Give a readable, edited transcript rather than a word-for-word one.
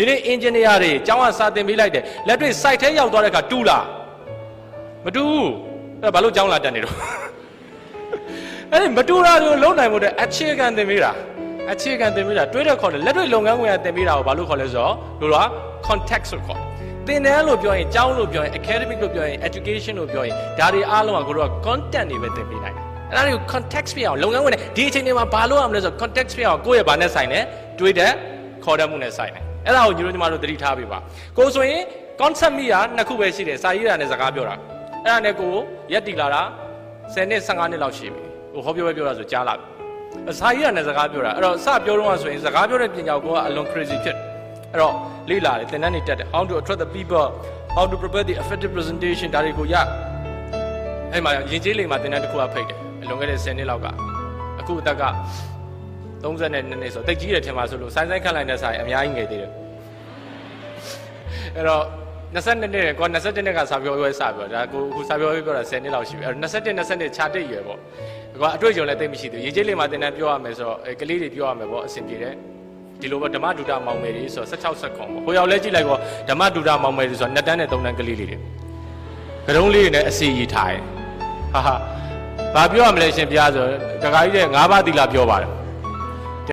ဒီနေ့ engineer တွေကျောင်းကစာသင်ပေးလိုက်တယ်လက်တွေ့ site ထဲရောက်သွားတဲ့အခါတူလားမတူဘူးအဲ့ဘာလို့ကျောင်းလာတက်နေတော့အဲ့ဒီမတူတာကိုလုံးနိုင်ဖို့အတွက်အခြေခံသင်ပေးတာတွေးတဲ့ခေါ်တယ်လက်တွေ့လုပ်ငန်းဝင်သင်ပေးတာကိုဘာလို့ခေါ်လဲဆိုတော့တို့က context လို့ခေါ်သင်တန်းလို့ပြောရင်ကျောင်းလို့ပြောရင် academic လို့ပြောရင် education လို့ပြောရင်ဒါတွေအားလုံးကတို့က content တွေပဲသင်ပေးနိုင်တယ်အဲ့ဒါတွေကို context ပြအောင်လုပ်ငန်းဝင်ဒီအချိန်တွေမှာဘာလို့ရမလဲဆိုတော့ context ပြအောင်ကိုယ့်ရဲ့ဘာနဲ့ဆိုင်တယ်တွေးတဲ့ခေါ်တတ်မှုနဲ့ဆိုင်တယ်အဲ့ဒါကိုညီတို့သတိထားပေးပါကိုဆိုရင် concept မိတာနှစ်ခုပဲရှိတယ်စာရေးတာနဲ့စကားပြောတာအဲ့ဒါနဲ့ကိုရက်တီလာတာ10နှစ်15နှစ်လောက်ရှိပြီဟိုဟောပြောတာဆိုကြားလာပြီစာရေးတာနဲ့စကားပြောတာအဲ့တော့စပြောတော့ဆိုရင်စကားပြောတဲ့ပညာကိုကအလွန် crazy ဖြစ်အဲ့တော့လေ့လာတယ်သင်တန်းတွေတက်တယ် how to attract the people how to prepare the effective presentation ဒါတွေကိုရအဲ့မှာရင်ကျေးလိမ်မှာသင်တန်းတစ်ခုဖိတ်တယ်လွန်ခဲ့တဲ့10နှစ်လောက်ကအခုအသက်က32နှစ်ဆိုတိတ်ကြီးတယ်ထင်ပါဆိုလို့ဆိုင်းခန့်လိုက်တဲ့ဆိုင်အများကြီးငယ်သေးတယ်အဲ့တော့22နှစ်ကို21နှစ်ကစာပြောရွယ်စပြောဒါကိုအခုစာပြောပြောတာ10နှစ်လောက်ရှိပြီအဲ့တော့21ခြာတက်ရွယ်ပေါ့ကွာအတွေ့အကြုံလည်းသိမရှိသေးဘူးရေကျေးလေးမှာတင်တန်းပြောရမယ်ဆိုတော့ကလေးတွေပြောရမယ်ပေါ့အဆင်ပြေတယ်ဒီလိုပေါ့ဓမ္မဒုတာမောင်မယ်တွေဆိုတော့16 second ပေါ့ဟိုရောက်လဲကြည့်လိုက်ပေါ့ဓမ္မဒုတာမောင်မယ်တွေဆိုတော့2တန်းနဲ့3တန်းကလေးလေးတွေကတုံးလေးတွေနဲ့အစီရီထားတယ်ဟာဘာပြောရမလဲရှင်ပြားဆိုတခါကြီးတဲ့5ပါးသီလပြောပါတယ်